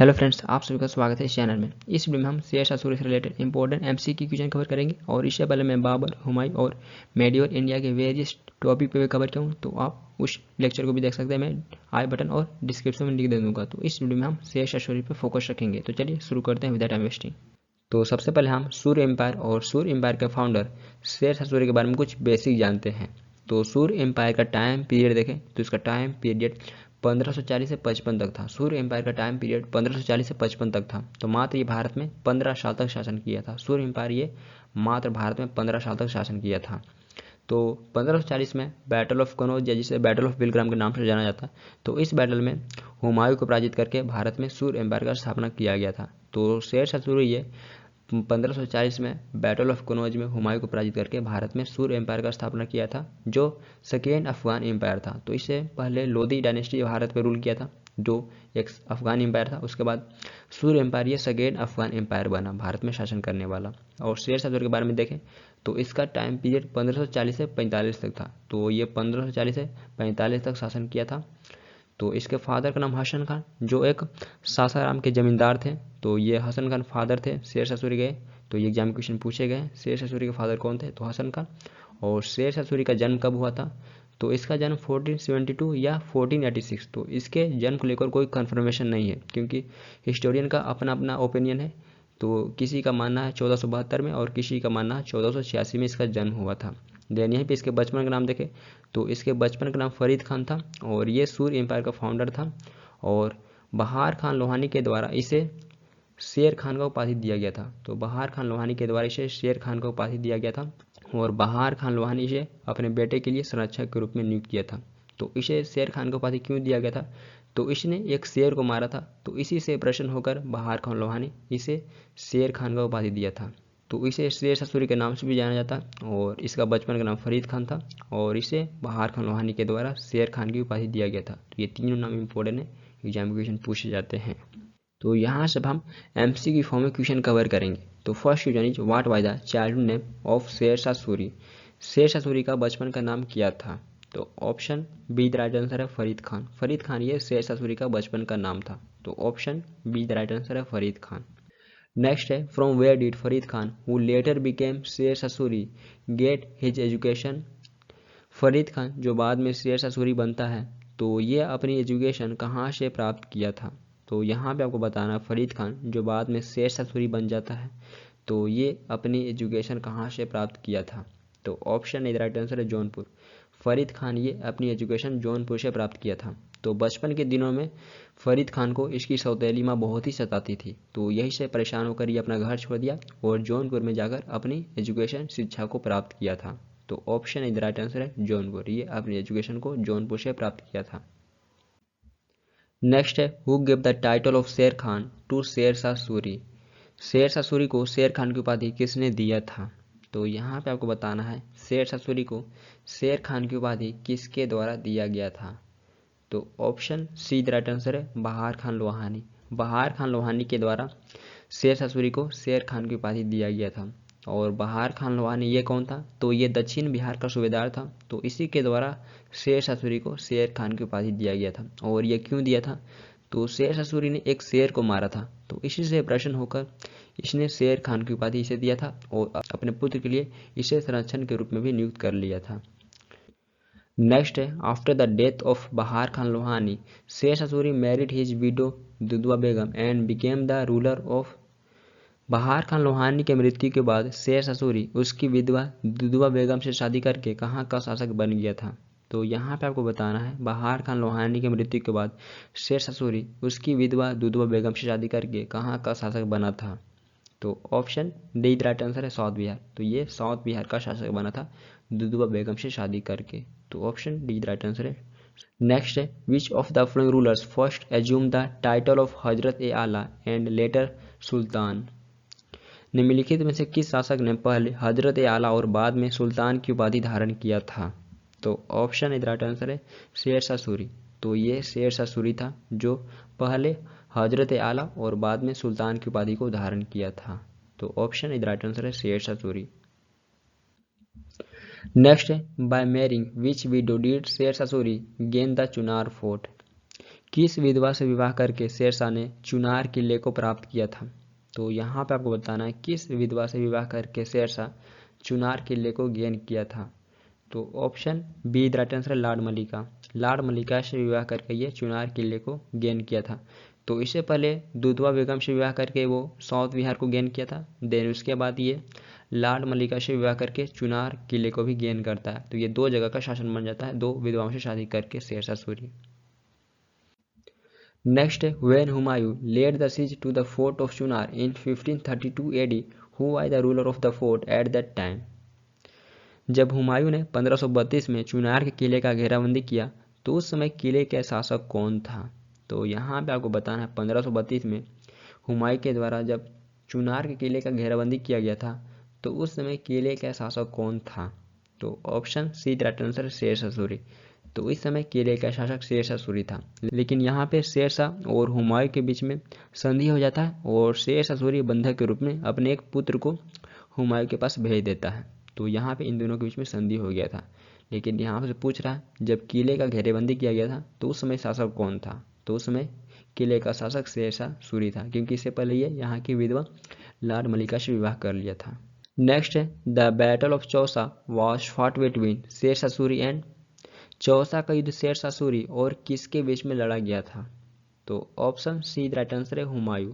Hello friends, आप सभी का स्वागत है इस चैनल में। इस वीडियो में हम शेर शाह सूरी से related important MCQ question cover करेंगे और इससे पहले मैं बाबर, हुमायूं और मेडिवल इंडिया के वेरियस टॉपिक पे भी कवर किया हूँ, तो आप उस लेक्चर को भी देख सकते हैं। मैं आई बटन और डिस्क्रिप्शन में लिख दे दूँगा। तो इस वीडियो में हम शेर शाह सूरी पर फोकस रखेंगे। तो चलिए शुरू करते हैं विदाउट टाइम वेस्टिंग। तो सबसे पहले हम सूर्य एम्पायर और सूर्य एम्पायर के फाउंडर शेर शाह सूरी के बारे में कुछ बेसिक जानते हैं। तो सूर्य एम्पायर का टाइम पीरियड देखें तो इसका टाइम पीरियड 1540 से 55 तक था। सूर्य एम्पायर का टाइम पीरियड 1540 से 55 तक था। तो मात्र ये भारत में 15 साल तक शासन किया था। सूर्य एम्पायर ये मात्र भारत में 15 साल तक शासन किया था। तो 1540 में बैटल ऑफ कनौज, या जिसे बैटल ऑफ बिलग्राम के नाम से जाना जाता है, तो इस बैटल में हुमायूं को पराजित करके भारत में सूर्य एम्पायर का स्थापना किया गया था। तो शेर शाह सूरी ये 1540 में बैटल ऑफ कनौज में हुमायूं को पराजित करके भारत में सूर्य एम्पायर का स्थापना किया था, जो सेकेंड अफगान एम्पायर था। तो इससे पहले लोधी डायनेस्टी भारत पर रूल किया था, जो एक अफगान एम्पायर था। उसके बाद सूर्य एम्पायर ये सेकेंड अफगान एम्पायर बना भारत में शासन करने वाला। और शेर शाह सूरी के बारे में देखें तो इसका टाइम पीरियड 1540 से 45 तक था। तो ये 1540 से 45 तक शासन किया था। तो इसके फादर का नाम हसन खान, जो एक सासाराम के जमींदार थे। तो ये हसन खान फादर थे शेर शाह सूरी के। तो ये एग्जाम क्वेश्चन पूछे गए, शेर शाह सूरी के फादर कौन थे, तो हसन खान। और शेर शाह सूरी का जन्म कब हुआ था, तो इसका जन्म 1472 या 1486। तो इसके जन्म को लेकर कोई कन्फर्मेशन नहीं है, क्योंकि हिस्टोरियन का अपना अपना ओपिनियन है। तो किसी का मानना है 1472 में और किसी का मानना है 1486 में इसका जन्म हुआ था। देन यहीं पे इसके बचपन का नाम देखें तो इसके बचपन का नाम फरीद खान था और ये सूर्य एम्पायर का फाउंडर था। और बहार खान लोहानी के द्वारा इसे शेर खान का उपाधि दिया गया था। तो बहार खान लोहानी के द्वारा इसे शेर खान का उपाधि दिया गया था और बहार खान लोहानी इसे अपने बेटे के लिए संरक्षक के रूप में नियुक्त किया था। तो इसे शेर खान का उपाधि क्यों दिया गया था, तो इसने एक शेर को मारा था। तो इसी से प्रसन्न होकर बहार खान लोहानी इसे शेर खान का उपाधि दिया था। तो इसे शेर शाह सूरी के नाम से भी जाना जाता और इसका बचपन का नाम फरीद खान था और इसे बहार खान लोहानी के द्वारा शेर खान की उपाधि दिया गया था। तो ये तीनों नाम इंपॉर्टेंट है, एग्जाम क्वेश्चन पूछे जाते हैं। तो यहाँ से हम एमसी की फॉर्म में क्वेश्चन कवर करेंगे। तो first question is what was the childhood name of शेर शाह सूरी। शेर शाह सूरी का बचपन का नाम क्या था, तो option B the right answer है फरीद खान। फरीद खान ये शेर शाह सूरी का बचपन का नाम था। तो option B the right answer है फरीद खान। नेक्स्ट है from where did Farid Khan who later became Sher Shah Suri get his education. Farid Khan जो बाद में शेर शाह सूरी बनता है, तो ये अपनी एजुकेशन कहाँ से प्राप्त किया था। तो यहाँ पे आपको बताना, फरीद खान जो बाद में शेर शाह सूरी बन जाता है, तो ये अपनी एजुकेशन कहाँ से प्राप्त किया था। तो ऑप्शन ए राइट आंसर है जौनपुर। फरीद खान ये अपनी एजुकेशन जौनपुर से प्राप्त किया था। तो बचपन के दिनों में फरीद खान को इसकी सौतेली माँ बहुत ही सताती थी, तो यही से परेशान होकर ये अपना घर छोड़ दिया और जौनपुर में जाकर अपनी एजुकेशन शिक्षा को प्राप्त किया था। तो ऑप्शन इज राइट आंसर है जौनपुर। ये अपनी एजुकेशन को जौनपुर से प्राप्त किया था। नेक्स्ट है who give the title of शेर खान टू शेर शाह सूरी। शेर शाह सूरी को शेर खान की उपाधि किसने दिया था। तो यहाँ पे आपको बताना है शेर शाह सूरी को शेर खान की उपाधि किसके द्वारा दिया गया था। तो option C the right answer है बहार खान लोहानी। बहार खान लोहानी के द्वारा शेर शाह सूरी को शेर खान की उपाधि दिया गया था। और बहार खान लोहानी ये कौन था, तो ये दक्षिण बिहार का सूबेदार था। तो इसी के द्वारा शेर शाह सूरी को शेर खान की उपाधि दिया गया था। और ये क्यों दिया था, तो शेर शाह सूरी ने एक शेर को मारा था, तो इसी से प्रसन्न होकर इसने शेर खान की उपाधि इसे दिया था और अपने पुत्र के लिए इसे संरक्षण के रूप में भी नियुक्त कर लिया था। नेक्स्ट है आफ्टर द डेथ ऑफ बहार खान लोहानी शेर Shah Suri married his window Dudhwa Begum and became the ruler of. बहार खान लोहानी के मृत्यु के बाद शेर शाह सूरी उसकी विधवा दुधवा बेगम से शादी करके कहाँ का शासक बन गया था। तो यहाँ पे आपको बताना है बहार खान लोहानी के मृत्यु के बाद शेर शाह सूरी उसकी विधवा दुधवा बेगम से शादी करके कहाँ का शासक बना था। तो ऑप्शन डी राइट आंसर है साउथ बिहार। तो ये साउथ बिहार का शासक बना था दुधवा बेगम से शादी करके। तो ऑप्शन डी राइट आंसर है। नेक्स्ट है which of the following rulers first assume the title of हजरत ए आला एंड लेटर सुल्तान। निम्नलिखित में से किस शासक ने पहले हजरत ए आला और बाद में सुल्तान की उपाधि धारण किया था। तो ऑप्शन इधर राइट आंसर है शेर शाह सूरी। तो ये शेर शाह सूरी था जो पहले हजरत ए आला और बाद में सुल्तान की उपाधि को धारण किया था। तो ऑप्शन इधर राइट आंसर है शेर शाह सूरी। नेक्स्ट है by marrying which widow did Sher Shah Suri gain the Chunar fort. किस विधवा से विवाह करके शेरशाह ने चुनार किले को प्राप्त किया था? तो यहाँ पे आपको बताना है किस विधवा से विवाह करके शेरशाह चुनार किले को गेन किया था। तो option B the right answer है लॉर्ड मलिका। लॉर्ड मलिका से विवाह करके ये चुनार किले को गेन किया था। तो इससे पहले दुधवा बेगम से विवाह करके वो साउथ बिहार को गेन किया था। देन उसके बाद ये लॉर्ड मलिका से विवाह करके चुनार किले को भी गेन करता है। तो ये दो जगह का शासन बन जाता है दो विधवाओं से शादी करके शेरशाह सूरी। नेक्स्ट है when Humayun led the siege to the fort of Chunar in 1532 AD, who was the ruler of the fort at that time? जब हुमायूं ने 1532 में चुनार के किले का घेराबंदी किया तो उस समय किले के शासक कौन था? तो यहाँ पे आपको बताना है 1532 में हुमायूं के द्वारा जब चुनार के किले का घेराबंदी किया गया था तो उस समय किले का शासक कौन था? तो option C the right answer Sher Shah Suri. तो इस समय किले का शासक शेरशाह सूरी था। लेकिन यहाँ पे शेरशाह और हुमायूं के बीच में संधि हो जाता है और शेरशाह सूरी बंधक के रूप में अपने एक पुत्र को हुमायूं के पास भेज देता है। तो यहाँ पे इन दोनों के बीच में संधि हो गया था। लेकिन यहाँ से पूछ रहा है जब किले का घेरेबंदी किया गया था तो उस समय शासक कौन था? तो उस समय किले का शासक शेरशाह सूरी था, क्योंकि इससे पहले ये यहाँ की विधवा लॉर्ड मलिका से विवाह कर लिया था। नेक्स्ट है the battle of Chausa was fought between Sher Shah Suri and. Chausa का युद्ध शेरशाह सूरी और किसके बीच में लड़ा गया था? तो option C the right answer है हुमायूं।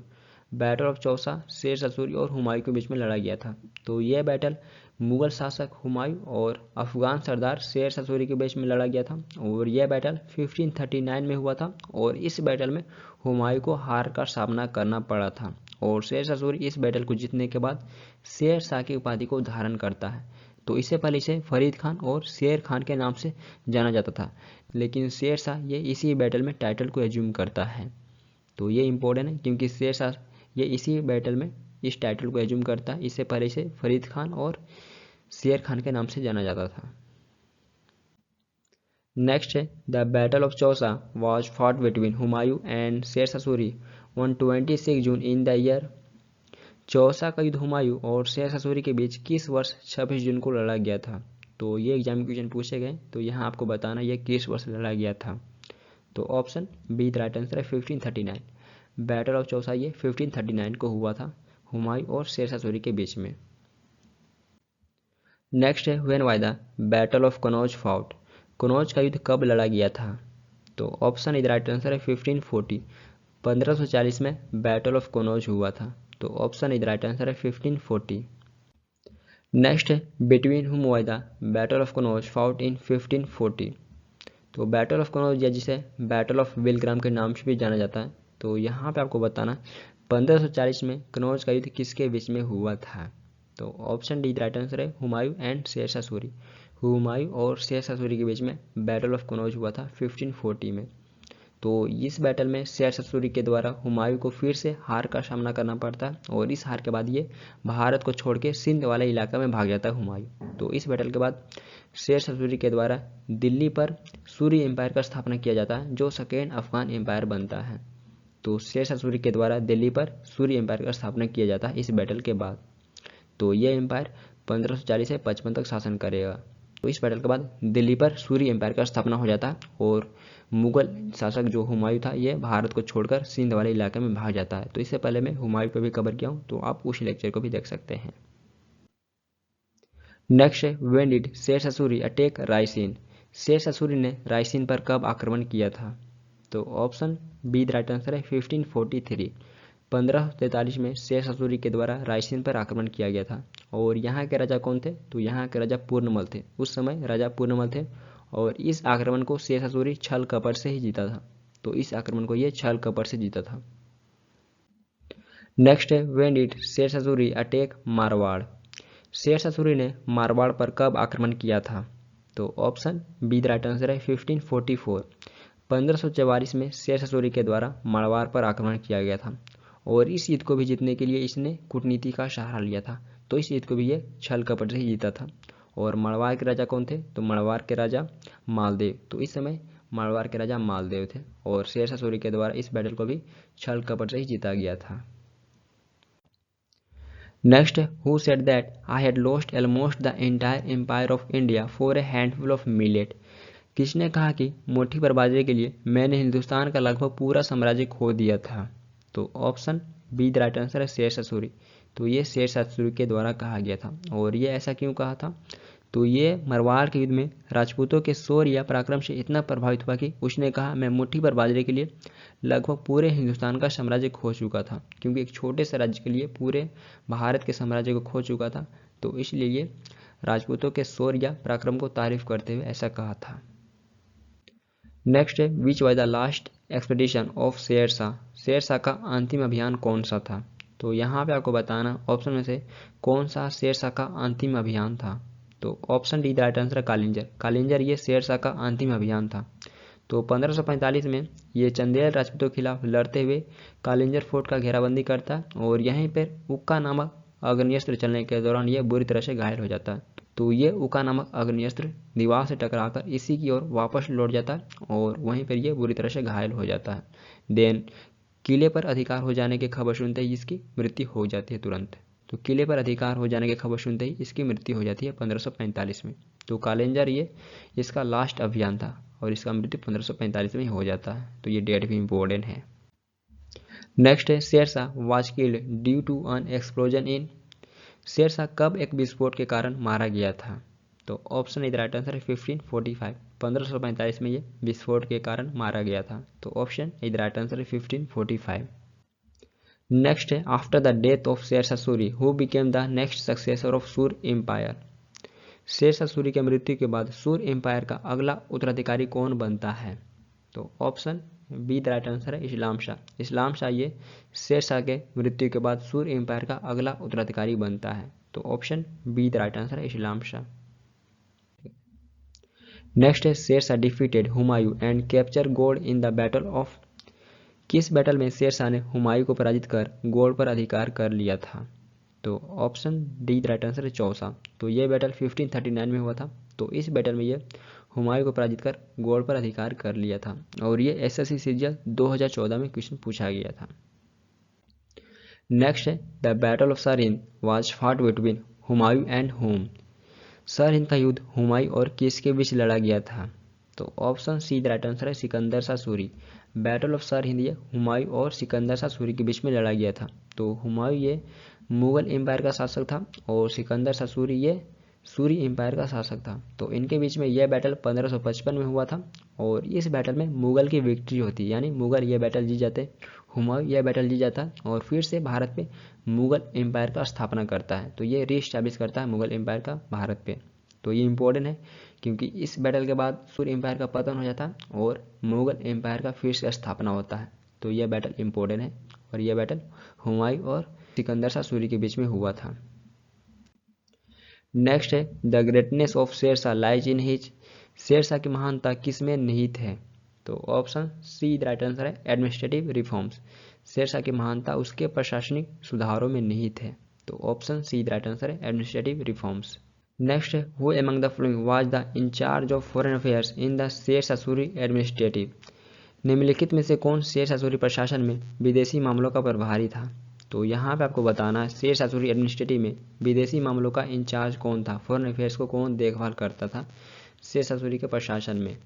बैटल ऑफ चौसा शेरशाह सूरी और हुमायूं के बीच में लड़ा गया था। तो यह बैटल मुगल शासक हुमायूं और अफगान सरदार शेरशाह सूरी के बीच में लड़ा गया था और यह बैटल 1539 में हुआ था और इस बैटल में हुमायूं को हार का सामना करना पड़ा था और शेरशाह सूरी इस बैटल को जीतने के बाद शेरशाह की उपाधि को धारण करता है। तो इससे पहले इसे फरीद खान और शेर खान के नाम से जाना जाता था, लेकिन शेरशाह ये इसी बैटल में टाइटल को एज्यूम करता है। तो ये इंपॉर्टेंट है क्योंकि शेरशाह ये इसी बैटल में इस टाइटल को एज्यूम करता है। इससे पहले इसे फरीद खान और शेर खान के नाम से जाना जाता था। नेक्स्ट है the battle of Chausa was fought between Humayun and Sher Shah Suri on 26 June in the year. Chausa का युद्ध हुमायूं और शेरशाह सूरी के बीच किस वर्ष 26 जून को लड़ा गया था? तो ये एग्जाम क्वेश्चन पूछे गए, तो यहाँ आपको बताना ये किस वर्ष लड़ा गया था। तो option B the right answer है 1539। बैटल ऑफ चौसा ये 1539 को हुआ था हुमायूं और शेरशाह सूरी के बीच में। नेक्स्ट है when was the battle of Kannauj fought. Kannauj का युद्ध कब लड़ा गया था? तो ऑप्शन इधर राइट आंसर है 1540। 1540 में बैटल ऑफ कनौज हुआ था। तो ऑप्शन इधर राइट आंसर है 1540। नेक्स्ट है between whom was the battle of Kannauj fought in 1540। तो बैटल ऑफ कनौज या जिसे बैटल ऑफ विलग्राम के नाम से भी जाना जाता है, तो यहाँ पे आपको बताना 1540 में कनौज का युद्ध किसके बीच में हुआ था? तो ऑप्शन डी राइट आंसर है हुमायूं एंड शेरशाह सूरी। हुमायूं और शेरशाह सूरी के बीच में बैटल ऑफ कनौज हुआ था 1540 में। तो इस बैटल में शेरशाह सूरी के द्वारा हुमायूं को फिर से हार का सामना करना पड़ता है और इस हार के बाद ये भारत को छोड़ के सिंध वाले इलाका में भाग जाता है हुमायूं। तो इस बैटल के बाद शेरशाह सूरी के द्वारा दिल्ली पर सूरी एम्पायर का स्थापना किया जाता है जो सेकेंड अफगान एम्पायर बनता है। तो शेरशाह सूरी के द्वारा दिल्ली पर सूरी एम्पायर का स्थापना किया जाता है इस बैटल के बाद। तो यह एम्पायर 1540 से 55 तक शासन करेगा। तो इस बैटल के बाद दिल्ली पर सूरी एम्पायर का स्थापना हो जाता है और मुगल शासक जो हुमायूं था ये भारत को छोड़कर सिंध वाले इलाके में भाग जाता है। तो इससे पहले मैं हुमायूं पे भी कवर किया हूँ, तो आप उस लेक्चर को भी देख सकते हैं। नेक्स्ट है when did Sher Shah Suri attack Raisen. Sher Shah Suri ने रायसीन पर कब आक्रमण किया था? तो option B the right answer है 1543। 1543 में शेरशाह सूरी के द्वारा रायसीन पर आक्रमण किया गया था और यहाँ के राजा कौन थे? तो यहाँ के राजा पूर्णमल थे। उस समय राजा पूर्णमल थे और इस आक्रमण को शेरशाह सूरी छल कपट से ही जीता था। तो इस आक्रमण को ये छल कपट से जीता था। नेक्स्ट है when did Sher Shah Suri attack Marwar. Sher Shah Suri ने मारवाड़ पर कब आक्रमण किया था? तो option B the right answer है 1544। 1544 में शेरशाह सूरी के द्वारा मारवाड़ पर आक्रमण किया गया था और इस युद्ध को भी जीतने के लिए इसने कूटनीति का सहारा लिया था। तो इस युद्ध को भी ये छल कपट से ही जीता था। और मारवाड़ के राजा कौन थे? तो मारवाड़ के राजा मालदेव। तो इस समय मारवाड़ के राजा मालदेव थे और शेरशाह सूरी के द्वारा इस बैटल को भी छल कपट से ही जीता गया था। Next, who said that I had lost almost the entire empire of India for a handful of millet. किसने कहा कि मुट्ठी भर बाजरे के लिए मैंने हिंदुस्तान का लगभग पूरा साम्राज्य खो दिया था? तो option B the right answer है शेरशाह सूरी। तो ये शेरशाह सूरी के द्वारा कहा गया था। और ये ऐसा क्यों कहा था? तो ये मारवाड़ के युद्ध में राजपूतों के शौर्य या पराक्रम से इतना प्रभावित हुआ कि उसने कहा मैं मुट्ठी भर बाजरे के लिए लगभग पूरे हिंदुस्तान का साम्राज्य खो चुका था, क्योंकि एक छोटे से राज्य के लिए पूरे भारत के साम्राज्य को खो चुका था। तो इसलिए ये राजपूतों के शौर्य या पराक्रम को तारीफ करते हुए ऐसा कहा था। नेक्स्ट है which was the last expedition of Sher Shah. Sher Shah का अंतिम अभियान कौन सा था? तो यहाँ पे आपको बताना ऑप्शन में से कौन सा शेरशाह का अंतिम अभियान था। तो option D the right answer है कालिंजर। कालिंजर ये शेरशाह का अंतिम अभियान था। तो 1545 में ये चंदेल राजपूतों के खिलाफ लड़ते हुए कालिंजर फोर्ट का घेराबंदी करता है और यहीं पर उक्का नामक अग्नियस्त्र चलने के दौरान ये बुरी तरह से घायल हो जाता है। तो ये उक्का नामक अग्नियस्त्र दीवार से टकराकर इसी की ओर वापस लौट जाता है और वहीं पर ये बुरी तरह से घायल हो जाता है। देन किले पर अधिकार हो जाने की खबर सुनते ही इसकी मृत्यु हो जाती है तुरंत। तो किले पर अधिकार हो जाने की खबर सुनते ही इसकी मृत्यु हो जाती है 1545 में। तो कालिंजर ये इसका लास्ट अभियान था और इसका मृत्यु 1545 में हो जाता है। तो ये डेट भी इम्पोर्टेंट है। नेक्स्ट है Sher Shah was killed due to an explosion in. Sher Shah कब एक विस्फोट के कारण मारा गया था? तो ऑप्शन इधर राइट आंसर है 1545। 1545 में ये विस्फोट के कारण मारा गया था। तो ऑप्शन इधर राइट आंसर है 1545। नेक्स्ट है after the death of Sher Shah Suri who became the next successor of Sur empire. Sher Shah Suri के मृत्यु के बाद सूर एम्पायर का अगला उत्तराधिकारी कौन बनता है? तो option B the right answer है इस्लाम शाह। इस्लाम शाह ये शेरशाह के मृत्यु के बाद सूर एम्पायर का अगला उत्तराधिकारी बनता है। तो option B the right answer है इस्लाम शाह। नेक्स्ट है Sher Shah defeated Humayun and capture gold in the battle of. किस बैटल में शेरशाह ने हुमायूं को पराजित कर गोल्ड पर अधिकार कर लिया था? तो option D the right answer है चौसा। तो ये बैटल 1539 में हुआ था। तो इस बैटल में ये हुमायूं को पराजित कर गोल्ड पर अधिकार कर लिया था और ये एसएससी सीजीएल 2014 में क्वेश्चन पूछा गया था। नेक्स्ट है the battle of Sirhind was fought between Humayun and home. Sirhind का युद्ध हुमायूं और किसके बीच लड़ा गया था? तो option C the right answer है सिकंदर शाह सूरी। बैटल ऑफ सरहिंद ये हुमायूं और सिकंदर शाह सूरी के बीच में लड़ा गया था। तो हुमायूं ये मुगल एम्पायर का शासक था और सिकंदर शाह सूरी ये सूरी एम्पायर का शासक था। तो इनके बीच में यह बैटल 1555 में हुआ था और इस बैटल में मुगल की विक्ट्री होती, यानी मुगल ये बैटल जीत जाते, हुमायूं यह बैटल जीत जाता और फिर से भारत पे मुगल एम्पायर का स्थापना करता है। तो ये रीस्टैब्लिश करता है मुगल एम्पायर का भारत पे। तो ये इंपॉर्टेंट है क्योंकि इस बैटल के बाद सूर्य एम्पायर का पतन हो जाता है और मुगल एम्पायर का फिर से स्थापना होता है। तो यह बैटल इंपॉर्टेंट है और यह बैटल हुमायूं और सिकंदर शाह सूरी के बीच में हुआ था। नेक्स्ट है the greatness of Sher Shah lies in his. Sher Shah की महानता किस में निहित है? तो option C the right answer है एडमिनिस्ट्रेटिव रिफॉर्म्स। शेरशाह की महानता उसके प्रशासनिक सुधारों में निहित है। तो option C the right answer है एडमिनिस्ट्रेटिव रिफॉर्म्स। नेक्स्ट है who among the following was the incharge of foreign affairs in the Sher Shah Suri administrative. निम्नलिखित में से कौन शेरशाह सूरी प्रशासन में विदेशी मामलों का प्रभारी था? तो यहाँ पे आपको बताना है शेरशाह सूरी एडमिनिस्ट्रेटिव में विदेशी मामलों का इंचार्ज कौन था, फॉरेन अफेयर्स को कौन देखभाल करता था शेरशाह सूरी के प्रशासन में।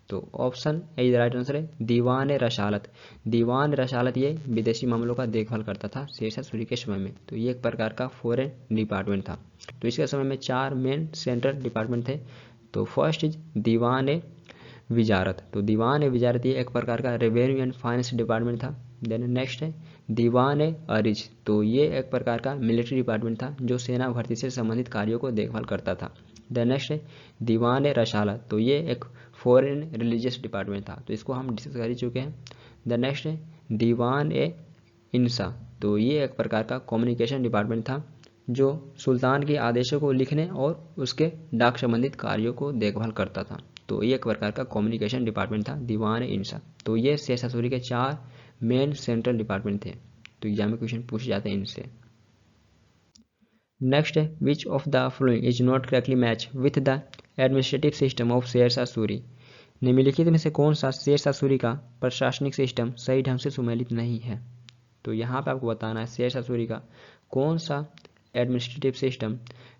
तो ऑप्शन ए राइट आंसर है दीवान रसालत। दीवान रसालत ये विदेशी मामलों का देखभाल करता था शेरशाह सूरी के समय में। तो ये एक प्रकार का फॉरेन डिपार्टमेंट था। तो इसके समय में 4 मेन सेंट्रल डिपार्टमेंट थे। तो फर्स्ट इज दीवान विजारत। तो दीवान विजारत ये एक प्रकार का रेवेन्यू एंड फाइनेंस डिपार्टमेंट था। देन नेक्स्ट है दीवान अरिज। तो ये एक प्रकार का मिलिट्री डिपार्टमेंट था जो सेना भर्ती से संबंधित कार्यों को देखभाल करता था। देन नेक्स्ट है दीवान रसालत। तो ये एक फॉरेन रिलीजियस डिपार्टमेंट था। तो इसको हम डिस्कस कर ही चुके हैं। देन नेक्स्ट है दीवान इंसा। तो ये एक प्रकार का कम्युनिकेशन डिपार्टमेंट था जो सुल्तान के आदेशों को लिखने और उसके डाक संबंधित कार्यों को देखभाल करता था। तो ये एक प्रकार का कम्युनिकेशन डिपार्टमेंट था दीवान इंसा। तो ये शेरशाह सूरी के 4 मेन सेंट्रल डिपार्टमेंट थे। तो एग्जाम में क्वेश्चन पूछे जाते हैं इनसे। नेक्स्ट है which of the following is not correctly match with the administrative system of Sher Shah Suri. निम्नलिखित में से कौन सा शेरशाह सूरी का प्रशासनिक सिस्टम सही ढंग से सुमेलित नहीं है? तो यहाँ पे आपको बताना है शेरशाह सूरी का कौन सा एडमिनिस्ट्रेटिव सिस्टम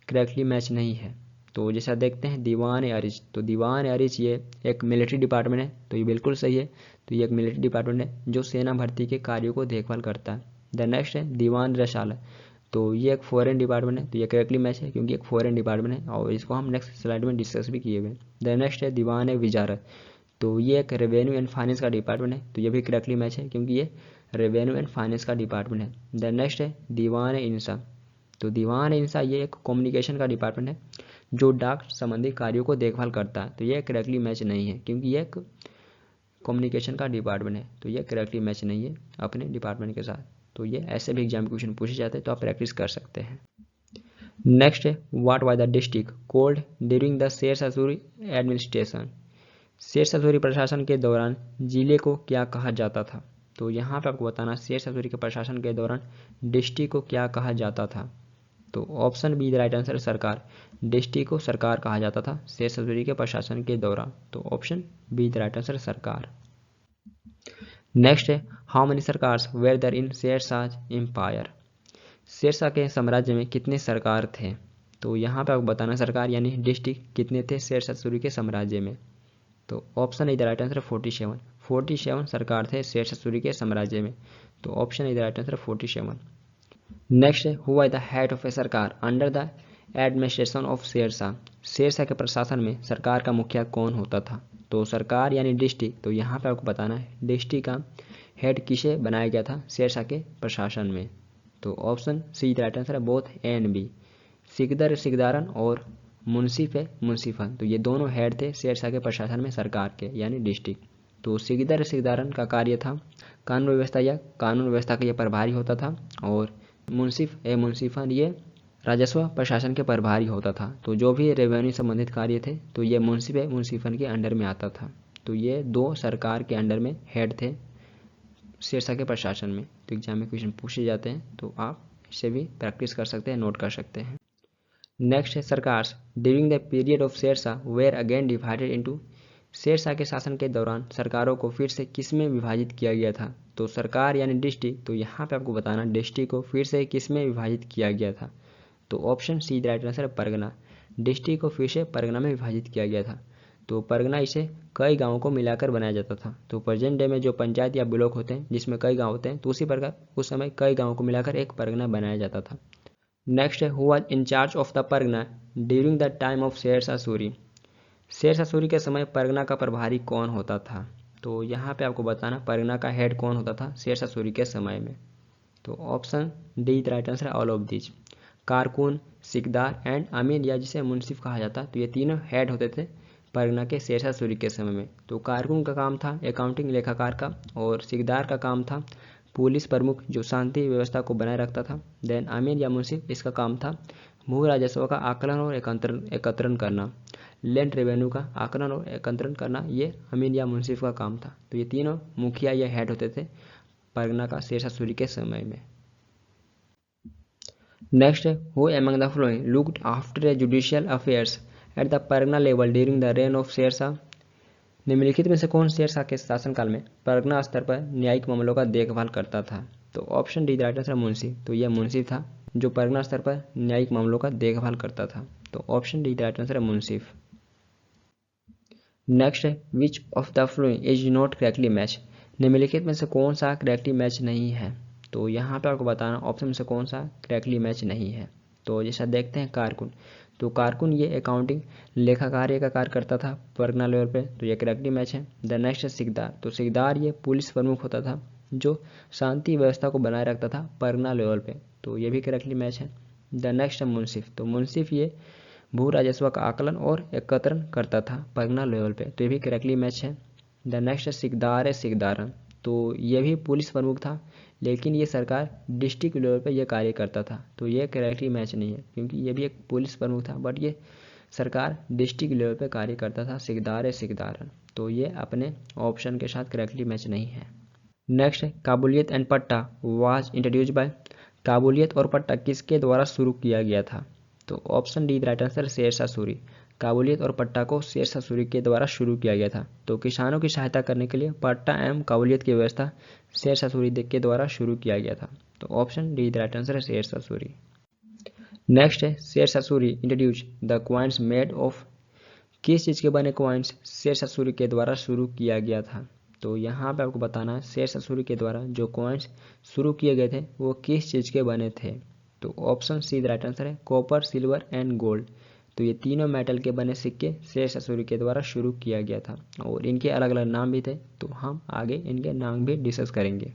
करेक्टली मैच नहीं है। तो जैसा देखते हैं दीवान अरिज, तो दीवान अरिज ये एक मिलिट्री डिपार्टमेंट है, तो ये बिल्कुल सही है। तो ये एक मिलिट्री डिपार्टमेंट है जो सेना भर्ती के कार्यों को देखभाल करता है। द नेक्स्ट है दीवान रसाला, तो ये एक फॉरेन डिपार्टमेंट है, तो ये करेक्टली मैच है क्योंकि एक फॉरेन डिपार्टमेंट है और इसको हम नेक्स्ट स्लाइड में डिस्कस भी किए हुए। द नेक्स्ट है दीवान विजारत, तो ये एक रेवेन्यू एंड फाइनेंस का डिपार्टमेंट है, तो ये भी करेक्टली मैच है क्योंकि ये रेवेन्यू एंड फाइनेंस का डिपार्टमेंट है। द नेक्स्ट है दीवान इंसा, तो दीवान इंसा ये एक कम्युनिकेशन का डिपार्टमेंट है जो डाक संबंधी कार्यों को देखभाल करता है, तो ये करेक्टली मैच नहीं है क्योंकि ये एक कम्युनिकेशन का डिपार्टमेंट है, तो ये करेक्टली मैच नहीं है अपने डिपार्टमेंट के साथ। तो ये ऐसे भी एग्जाम क्वेश्चन पूछे जाते हैं, तो आप प्रैक्टिस कर सकते हैं। नेक्स्ट है what was the district cold during the शेर ससूरी एडमिनिस्ट्रेशन, शेर ससूरी प्रशासन के दौरान जिले को क्या कहा जाता था। तो यहाँ पे आपको बताना शेर ससूरी के प्रशासन के दौरान डिस्ट्रिक्ट को क्या कहा जाता था। तो option B the right answer सरकार, डिस्ट्रिक्ट को सरकार कहा जाता था शेर ससूरी के प्रशासन के दौरान, तो option B the right answer sarkar. Next है how many sarkars were there in Sher Shah empire, Sher Shah के साम्राज्य में कितने सरकार थे। तो यहाँ पे आपको बताना सरकार यानी डिस्ट्रिक्ट कितने थे शेर ससूरी के साम्राज्य में। तो ऑप्शन इधर राइट आंसर 47, 47 सरकार थे शेर ससूरी के साम्राज्य में, तो ऑप्शन इधर राइट आंसर 47। नेक्स्ट है who was the head of a sarkar under the administration of Sher Shah, Sher Shah के प्रशासन में सरकार का मुखिया कौन होता था। तो सरकार यानी डिस्ट्रिक्ट, तो यहाँ पे आपको बताना है डिस्ट्रिक्ट का हेड किसे बनाया गया था शेरशाह के प्रशासन में। तो ऑप्शन सी राइट आंसर है both A and B, sikdar sikdaran और मुंसिफ है मुंसिफन, तो ये दोनों हेड थे शेरशाह के प्रशासन में सरकार के यानी डिस्ट्रिक्ट। तो सिकदर सिकदारन का कार्य था कानून व्यवस्था या कानून व्यवस्था का ये प्रभारी होता था, और मुंसिफ ए मुंसिफन ये राजस्व प्रशासन के प्रभारी होता था। तो जो भी रेवेन्यू संबंधित कार्य थे तो ये मुंसिफ ए मुंसिफन के अंडर में आता था। तो ये दो सरकार के अंडर में हेड थे शेरशाह के प्रशासन में। तो एग्जाम में क्वेश्चन पूछे जाते हैं, तो आप इसे भी प्रैक्टिस कर सकते हैं, नोट कर सकते हैं। नेक्स्ट है sarkar during the period of Sher Shah were again divided into, Sher Shah के शासन के दौरान सरकारों को फिर से किस में विभाजित किया गया था। तो सरकार यानी डिस्ट्रिक्ट, तो यहाँ पे आपको बताना डिस्ट्रिक्ट को फिर से किस में विभाजित किया गया था। तो ऑप्शन सी राइट आंसर है परगना, डिस्ट्रिक्ट को फिर से परगना में विभाजित किया गया था। तो परगना इसे कई गांवों को मिलाकर बनाया जाता था। तो प्रेजेंट डे में जो पंचायत या ब्लॉक होते हैं जिसमें कई गांव होते हैं, तो उसी प्रकार उस समय कई गांवों को मिलाकर एक परगना बनाया जाता था। नेक्स्ट है who was in charge of the pargana during the time of Sher Shah Suri, Sher Shah Suri के समय परगना का प्रभारी कौन होता था। तो यहाँ पे आपको बताना परगना का हेड कौन होता था शेरशाह सूरी के समय में। तो ऑप्शन डी राइट आंसर है all of these, karkun, sikdar and अमीन या जिसे मुंसिफ कहा जाता, तो ये तीनों हेड होते थे परगना के शेरशाह सूरी के समय में। तो कारकुन का काम था अकाउंटिंग लेखाकार का, और सिकदार का काम था पुलिस प्रमुख जो शांति व्यवस्था को बनाए रखता था। देन अमीन या मुंसिफ इसका काम था भू राजस्व का आकलन और एकत्रण करना, लैंड रेवेन्यू का आकलन और एकत्रण करना, ये अमीन या मुंसिफ का काम था। तो ये तीनों मुखिया या हेड होते थे परगना का शेरशाह सूरी के समय में। Next who among the following looked after a judicial affairs at the pargana level during the reign of Sher Shah, निम्नलिखित में से कौन शेरशाह के शासनकाल में परगना स्तर पर न्यायिक मामलों का देखभाल करता था। तो option D right answer Munshi, तो यह मुंसिफ था जो परगना स्तर पर न्यायिक मामलों का देखभाल करता था। तो ऑप्शन डी राइट आंसर है मुंसिफ। नेक्स्ट है which of the following is not correctly match, निम्नलिखित में से कौन सा करेक्टली मैच नहीं है। तो यहाँ पे आपको बताना ऑप्शन में से कौन सा करेक्टली मैच नहीं है। तो जैसा देखते हैं कारकुन, तो कारकुन ये अकाउंटिंग लेखा कार्य का कार्य करता था परगना लेवल पे, तो ये करेक्टली मैच है। द नेक्स्ट है सिकदार, तो सिकदार ये पुलिस प्रमुख होता था जो शांति व्यवस्था को बनाए रखता था परगना लेवल पे, तो ये भी करेक्टली मैच है। द नेक्स्ट है मुंसिफ, तो मुंसिफ ये भू राजस्व का आकलन और एकत्रण करता था परगना लेवल पे, तो ये भी करेक्टली मैच है। द नेक्स्ट है सिकदार है सिकदारन, तो ये भी पुलिस प्रमुख था लेकिन ये सरकार डिस्ट्रिक्ट लेवल पे ये कार्य करता था, तो ये करेक्टली मैच नहीं है क्योंकि ये भी एक पुलिस प्रमुख था बट ये सरकार डिस्ट्रिक्ट लेवल पे कार्य करता था सिकदार है सिकदारन, तो ये अपने ऑप्शन के साथ करेक्टली मैच नहीं है। Next Qabuliyat and patta was introduce by, Qabuliyat और पट्टा किसके द्वारा शुरू किया गया था। तो option D right answer Sher Shah Suri, Qabuliyat और पट्टा को शेरशाह सूरी के द्वारा शुरू किया गया था। तो किसानों की सहायता करने के लिए पट्टा एवं काबुलियत की व्यवस्था शेरशाह सूरी के द्वारा शुरू किया गया था। तो ऑप्शन डी राइट आंसर है शेरशाह सूरी। नेक्स्ट है Sher Shah Suri introduce the coins made of, किस चीज़ के बने क्वाइंस शेरशाह सूरी के द्वारा शुरू किया गया था। तो यहाँ पे आपको बताना है शेरशाह सूरी के द्वारा जो क्वाइंस शुरू किए गए थे वो किस चीज़ के बने थे। तो option C the right answer है कॉपर, सिल्वर एंड गोल्ड। तो ये तीनों मेटल के बने सिक्के शेरशाह सूरी के द्वारा शुरू किया गया था और इनके अलग अलग नाम भी थे, तो हम आगे इनके नाम भी डिस्कस करेंगे।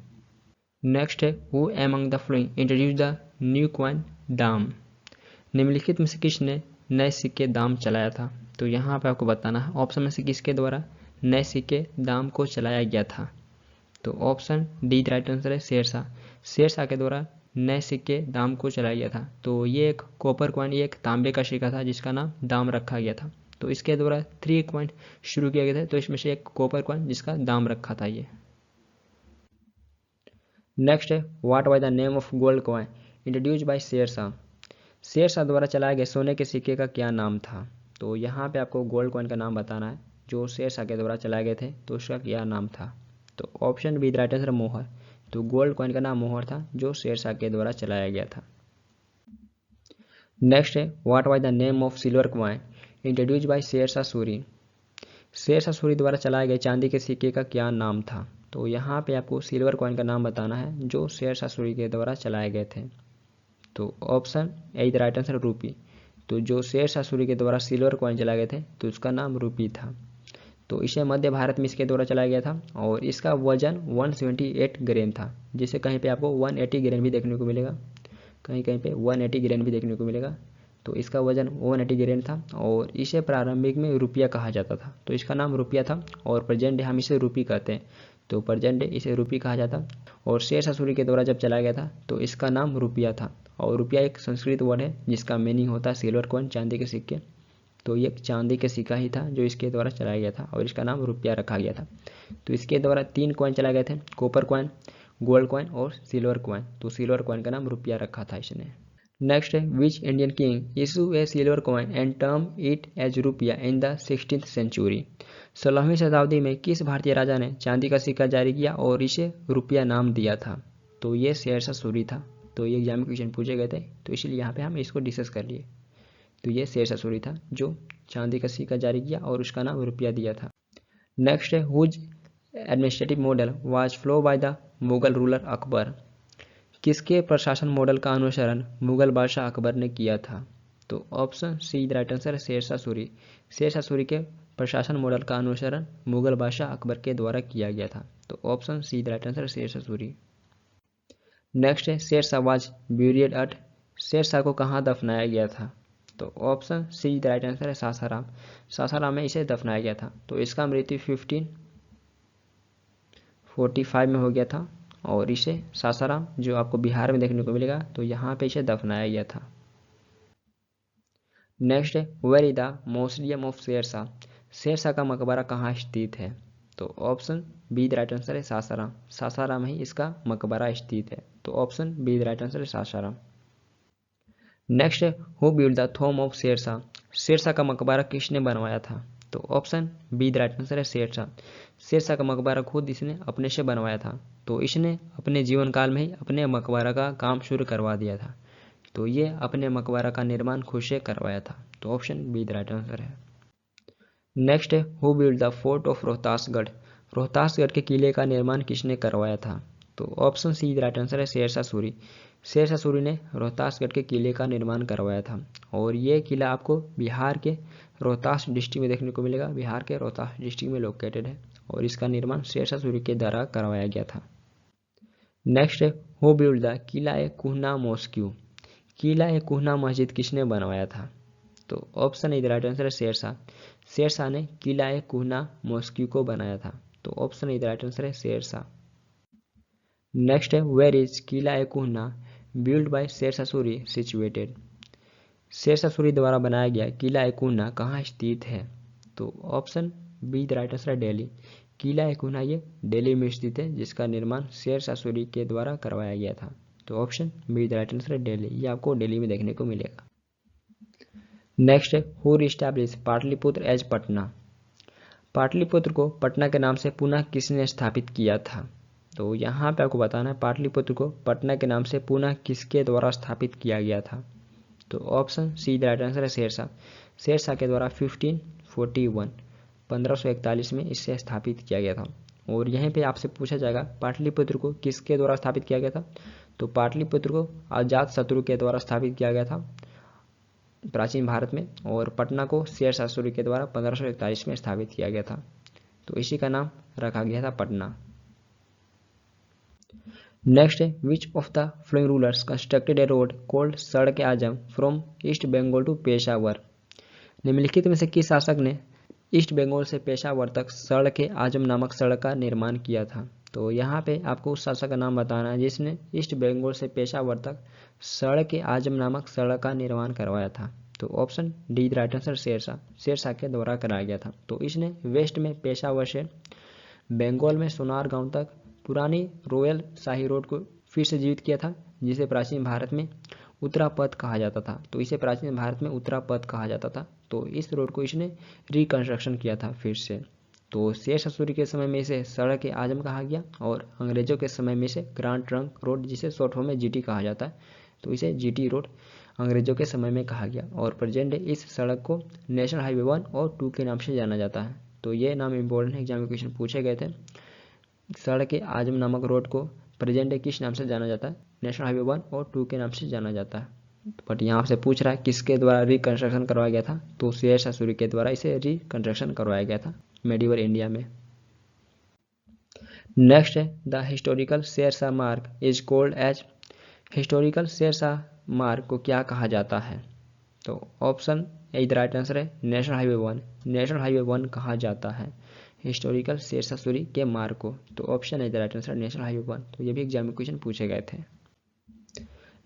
नेक्स्ट है who among the flowing introduce the new coin दाम, निम्नलिखित में से किसने नए सिक्के दाम चलाया था। तो यहाँ पे आपको बताना है ऑप्शन में से किसके द्वारा नए सिक्के दाम को चलाया गया था। तो ऑप्शन डी राइट आंसर है शेरशाह, शेरशाह के द्वारा नए सिक्के दाम को चलाया गया था। तो ये एक कॉपर कॉइन, ये एक तांबे का सिक्का था जिसका नाम दाम रखा गया था। तो इसके द्वारा 3 कॉइन शुरू किए गए थे, तो इसमें से एक कॉपर कॉइन जिसका दाम रखा था ये। नेक्स्ट है what was the name of gold coin introduce by Sher Shah, Sher Shah द्वारा चलाए गए सोने के सिक्के का क्या नाम था। तो यहाँ पे आपको गोल्ड कॉइन का नाम बताना है जो शेरशाह के द्वारा चलाए गए थे, तो उसका क्या नाम था। तो ऑप्शन बी राइट आंसर मोहर, तो गोल्ड कॉइन का नाम मोहर था जो शेरशाह के द्वारा चलाया गया था। नेक्स्ट है what was the name of silver coin introduce by Sher Shah Suri, Sher Shah Suri द्वारा चलाए गए चांदी के सिक्के का क्या नाम था। तो यहाँ पे आपको सिल्वर कॉइन का नाम बताना है जो शेरशाह सूरी के द्वारा चलाए गए थे। तो ऑप्शन ए राइट आंसर रूपी, तो जो शेरशाह सूरी के द्वारा सिल्वर कॉइन चलाए गए थे तो उसका नाम रूपी था। तो इसे मध्य भारत में इसके द्वारा चलाया गया था और इसका वजन 178 ग्राम था, जिसे कहीं पे आपको 180 ग्राम भी देखने को मिलेगा, कहीं कहीं पे 180 ग्राम भी देखने को मिलेगा। तो इसका वजन 180 ग्राम था और इसे प्रारंभिक में रुपया कहा जाता था, तो इसका नाम रुपया था और प्रेजेंट डे हम इसे रूपी कहते हैं, तो प्रेजेंट डे इसे रूपी कहा जाता। और शेरशाह सूरी के द्वारा जब चलाया गया था तो इसका नाम रुपया था और रुपया एक संस्कृत वर्ड है जिसका मीनिंग होता है सिल्वर कॉइन, चांदी के सिक्के। तो ये चांदी का सिक्का ही था जो इसके द्वारा चलाया गया था और इसका नाम रुपया रखा गया था। तो इसके द्वारा 3 कॉइन चलाए गए थे, कॉपर कॉइन, गोल्ड कॉइन और सिल्वर कॉइन। तो सिल्वर कॉइन का नाम रुपया रखा था इसने। नेक्स्ट है which Indian king issue a silver coin and term it as rupiya in the 16th century, 16वीं शताब्दी में किस भारतीय राजा ने चांदी का सिक्का जारी किया और इसे रुपया नाम दिया था। तो ये शेरशाह सूरी था। तो ये एग्जाम में क्वेश्चन पूछे गए थे, तो इसलिए यहाँ पे हम इसको डिस्कस कर लिए। तो ये शेरशाह सूरी था जो चांदी का सिक्का जारी किया और उसका नाम रुपया दिया था। नेक्स्ट है whose administrative model was flow by the Mughal ruler Akbar, किसके प्रशासन मॉडल का अनुसरण मुगल बादशाह अकबर ने किया था। तो ऑप्शन सी राइट आंसर है शेरशाह सूरी, शेरशाह सूरी के प्रशासन मॉडल का अनुसरण मुगल बादशाह अकबर के द्वारा किया गया था। तो ऑप्शन सी राइट आंसर है शेरशाह सूरी। नेक्स्ट है शेरशाह वाज ब्यूरियड एट, शेरशाह को कहाँ दफनाया गया था। तो ऑप्शन सी राइट आंसर है सासाराम, सासाराम में इसे दफनाया गया था। तो इसका मृत्यु 1545 में हो गया था और इसे सासाराम जो आपको बिहार में देखने को मिलेगा, तो यहाँ पे इसे दफनाया गया था। नेक्स्ट है where is the mausoleum of Sher Shah, Sher Shah का मकबरा कहाँ स्थित है। तो ऑप्शन बी राइट आंसर है सासाराम, सासाराम ही इसका मकबरा स्थित है। तो ऑप्शन बी राइट आंसर है सासाराम। नेक्स्ट है who build the tomb of Sher Shah, Sher Shah का मकबरा किसने बनवाया था। तो ऑप्शन बी राइट आंसर है शेरशाह, शेरशाह का मकबरा खुद इसने अपने से बनवाया था। तो इसने अपने जीवन काल में ही अपने मकबरा का काम शुरू करवा दिया था। तो ये अपने मकबरा का निर्माण खुद से करवाया था। तो ऑप्शन बी राइट आंसर है। नेक्स्ट है who build the fort of Rohtasgarh, Rohtasgarh के किले का निर्माण किसने करवाया था। तो ऑप्शन सी राइट आंसर है शेरशाह सूरी, शेरशाह सूरी ने रोहतासगढ़ के किले का निर्माण करवाया था और ये किला आपको बिहार के रोहतास डिस्ट्रिक्ट में देखने को मिलेगा, बिहार के रोहतास डिस्ट्रिक्ट में लोकेटेड है और इसका निर्माण शेरशाह सूरी के द्वारा करवाया गया था। नेक्स्ट है who build the Qila e Kuhna mosque, Qila e Kuhna मस्जिद किसने बनवाया था। तो ऑप्शन ए राइट आंसर है शेरशाह, शेरशाह ने किला ए कुहना मॉस्क्यू को बनाया था। तो ऑप्शन ए राइट आंसर है शेरशाह। नेक्स्ट है where is Qila e Kuhna build by Sher Shah Suri situated, Sher Shah Suri द्वारा बनाया गया किला ए कुहना कहाँ स्थित है। तो ऑप्शन बी राइट आंसर है दिल्ली, किला ए कुहना ये दिल्ली में स्थित है जिसका निर्माण शेरशाह सूरी के द्वारा करवाया गया था। तो ऑप्शन बी राइट आंसर है दिल्ली, ये आपको दिल्ली में देखने को मिलेगा। नेक्स्ट है हु रिस्टैब्लिश पाटलिपुत्र एज पटना, पाटलिपुत्र को पटना के नाम से पुनः किसने स्थापित किया था। तो यहाँ पे आपको बताना है पाटलिपुत्र को पटना के नाम से पुनः किसके द्वारा स्थापित किया गया था। तो option C the right answer है शेरशाह। शेरशाह के द्वारा 1541 में इसे स्थापित किया गया था। और यहीं पे आपसे पूछा जाएगा पाटलिपुत्र को किसके द्वारा स्थापित किया गया था, तो पाटलिपुत्र को अजातशत्रु के द्वारा स्थापित किया गया था प्राचीन भारत में, और पटना को शेरशाह सूरी के द्वारा 1541 में स्थापित किया गया था। तो इसी का नाम रखा गया था पटना। नेक्स्ट है which of the following rulers constructed a road called Sadak Azam from East Bengal to Peshawar. निम्नलिखित में से किस शासक ने ईस्ट बंगाल से पेशावर तक सड़क आजम नामक सड़क का निर्माण किया था। तो यहाँ पे आपको उस शासक का नाम बताना है जिसने ईस्ट बंगाल से पेशावर तक सड़क आजम नामक सड़क का निर्माण करवाया था। तो option D right answer Sher Shah. Sher Shah के द्वारा कराया गया था। तो इसने वेस्ट में पेशावर से बंगाल में सोनार गांव तक पुरानी रॉयल शाही रोड को फिर से जीवित किया था, जिसे प्राचीन भारत में उत्तरापथ कहा जाता था। तो इसे प्राचीन भारत में उत्तरापथ कहा जाता था। तो इस रोड को इसने रिकंस्ट्रक्शन किया था फिर से। तो शेरशाह सूरी के समय में इसे सड़क आजम कहा गया, और अंग्रेजों के समय में इसे ग्रांड ट्रंक रोड, जिसे शॉर्ट फॉर्म में जीटी कहा जाता है, तो इसे जीटी रोड अंग्रेजों के समय में कहा गया। और प्रेजेंट डे इस सड़क को नेशनल हाईवे 1 और 2 के नाम से जाना जाता है। तो ये नाम इंपॉर्टेंट है, एग्जाम में क्वेश्चन पूछे गए थे। सड़क आजम नामक रोड को प्रेजेंट डे किस नाम से जाना जाता है, नेशनल हाईवे 1 और 2 के नाम से जाना जाता है। बट यहाँ से पूछ रहा है किसके द्वारा रिकंस्ट्रक्शन करवाया गया था, तो शेरशाह सूरी के द्वारा इसे रिकंस्ट्रक्शन करवाया गया था मेडिवल इंडिया में। नेक्स्ट है the historical Sher Shah Marg is called as. Historical Sher Shah Marg को क्या कहा जाता है, तो option A the right answer है नेशनल हाईवे 1। नेशनल हाईवे 1 कहा जाता है हिस्टोरिकल शेरशाह सूरी के मार्ग को। तो option A the right answer national highway 1। तो ये भी एग्जाम में क्वेश्चन पूछे गए थे।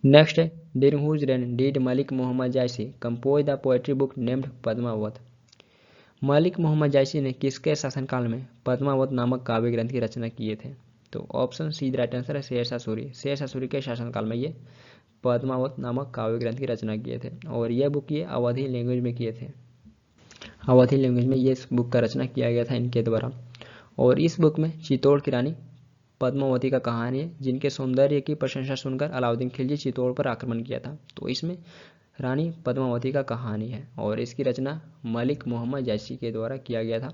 नेक्स्ट है during whose reign did Malik Mohammad Jayasi compose the poetry book named Padmavat. Malik Mohammad Jayasi ने किसके शासनकाल में पद्मावत नामक काव्य ग्रंथ की रचना किए थे। तो option C the right answer है शेरशाह सूरी। शेरशाह सूरी के शासनकाल में ये पद्मावत नामक काव्य ग्रंथ की रचना किए थे, और यह बुक ये अवधी लैंग्वेज में किए थे। अवधी लैंग्वेज में ये बुक का रचना किया गया था इनके द्वारा। और इस बुक में चित्तौड़ की रानी पद्मावती का कहानी है, जिनके सौंदर्य की प्रशंसा सुनकर अलाउद्दीन खिलजी चित्तौड़ पर आक्रमण किया था। तो इसमें रानी पद्मावती का कहानी है, और इसकी रचना मलिक मोहम्मद जायसी के द्वारा किया गया था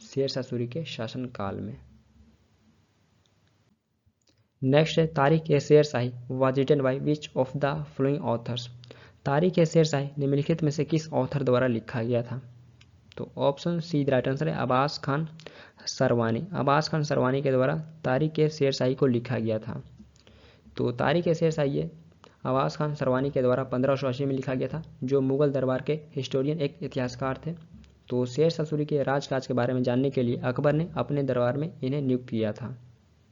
शेरशाह सूरी के शासनकाल में। नेक्स्ट है Tarikh e Shershahi was written by which of the following authors. Tarikh e शेरशाही निम्नलिखित में से किस ऑथर द्वारा लिखा गया था। तो option C the right answer है अब्बास खान सरवानी। अब्बास खान सरवानी के द्वारा तारीख ए शेरशाही को लिखा गया था। तो तारीख ए शेरशाही अब्बास खान सरवानी के द्वारा 1580 में लिखा गया था, जो मुगल दरबार के हिस्टोरियन एक इतिहासकार थे। तो शेरशाह सूरी के राजकाज के बारे में जानने के लिए अकबर ने अपने दरबार में इन्हें नियुक्त किया था।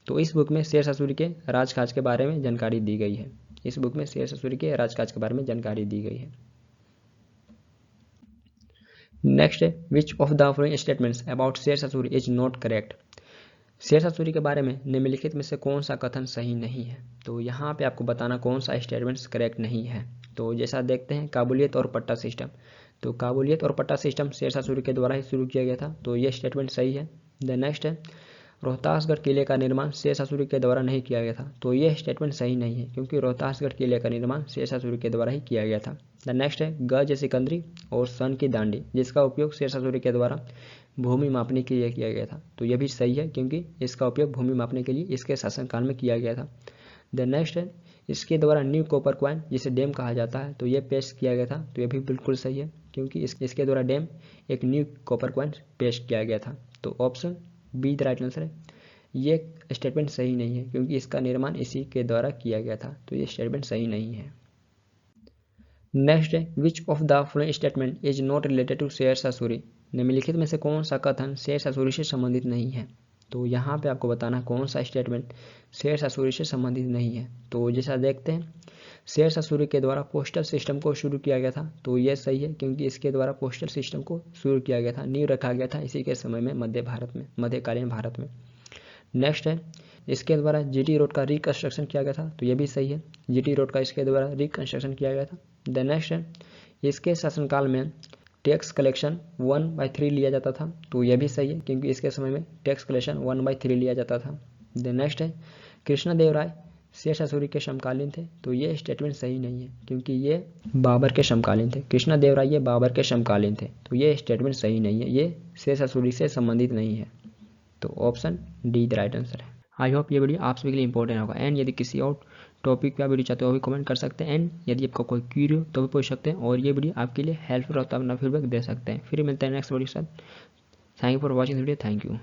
तो इस बुक में शेरशाह सूरी के राजकाज के बारे में जानकारी दी गई है। इस बुक में शेरशाह सूरी के राजकाज के बारे में जानकारी दी गई है। नेक्स्ट है which of the following statements about Sher Shah Suri is not correct. Sher Shah Suri के बारे में निम्नलिखित में से कौन सा कथन सही नहीं है। तो यहाँ पे आपको बताना कौन सा स्टेटमेंट्स करेक्ट नहीं है। तो जैसा देखते हैं काबुलियत और पट्टा सिस्टम। तो काबुलियत और पट्टा सिस्टम शेरशाह सूरी के द्वारा ही शुरू किया गया था, तो ये स्टेटमेंट सही है। द नेक्स्ट है रोहतासगढ़ किले का निर्माण शेरशाह सूरी के द्वारा नहीं किया गया था। तो ये स्टेटमेंट सही नहीं है, क्योंकि रोहतासगढ़ किले का निर्माण शेरशाह सूरी के द्वारा ही किया गया था। द नेक्स्ट है गज सिकंदरी और सन की दांडी, जिसका उपयोग शेरशाह सूरी के द्वारा भूमि मापने के लिए किया गया था। तो यह भी सही है, क्योंकि इसका उपयोग भूमि मापने के लिए इसके शासनकाल में किया गया था। द नेक्स्ट है इसके द्वारा न्यू कॉपर क्वाइन, जिसे डैम कहा जाता है, तो यह पेश किया गया था। तो यह भी बिल्कुल सही है, क्योंकि इसके द्वारा डैम एक न्यू कॉपर क्वाइन पेश किया गया था। तो option B the right answer है। ये स्टेटमेंट सही नहीं है, क्योंकि इसका निर्माण इसी के द्वारा किया गया था। तो ये स्टेटमेंट सही नहीं है। नेक्स्ट है which of the following statement is not related to Sher Shah Suri. निम्नलिखित में से कौन सा कथन शेरशाह सूरी से संबंधित नहीं है। तो यहाँ पे आपको बताना कौन सा स्टेटमेंट शेरशाह सूरी से संबंधित नहीं है। तो जैसा देखते हैं शेरशाह सूरी के द्वारा पोस्टल सिस्टम को शुरू किया गया था। तो यह सही है, क्योंकि इसके द्वारा पोस्टल सिस्टम को शुरू किया गया था, नींव रखा गया था इसी के समय में मध्यकालीन भारत में। नेक्स्ट है इसके द्वारा जीटी रोड का रिकंस्ट्रक्शन किया गया था। तो यह भी सही है, जीटी रोड का इसके द्वारा रिकंस्ट्रक्शन किया गया था। द नेक्स्ट है इसके शासनकाल में टैक्स कलेक्शन 1/3 लिया जाता था। तो यह भी सही है, क्योंकि इसके समय में टैक्स कलेक्शन 1/3 लिया जाता था। द नेक्स्ट है कृष्णदेव राय शेरशाह सूरी के समकालीन थे, तो ये स्टेटमेंट सही नहीं है क्योंकि ये बाबर के समकालीन थे। कृष्णदेवराय बाबर के समकालीन थे, तो ये स्टेटमेंट सही नहीं है, ये शेरशाह सूरी से संबंधित नहीं है। तो option D the right answer है। आई होप ये वीडियो आप सभी के लिए इंपॉर्टेंट होगा। एंड यदि किसी और टॉपिक पे आप वीडियो चाहते हो वो भी कमेंट कर सकते हैं। एंड यदि आपका कोई क्वेरी हो तो भी पूछ सकते हैं, और ये वीडियो आपके लिए हेल्पफुल होता है, अपना फीडबैक दे सकते हैं। फिर मिलते हैं नेक्स्ट वीडियो के साथ। Thank you for watching video. Thank you.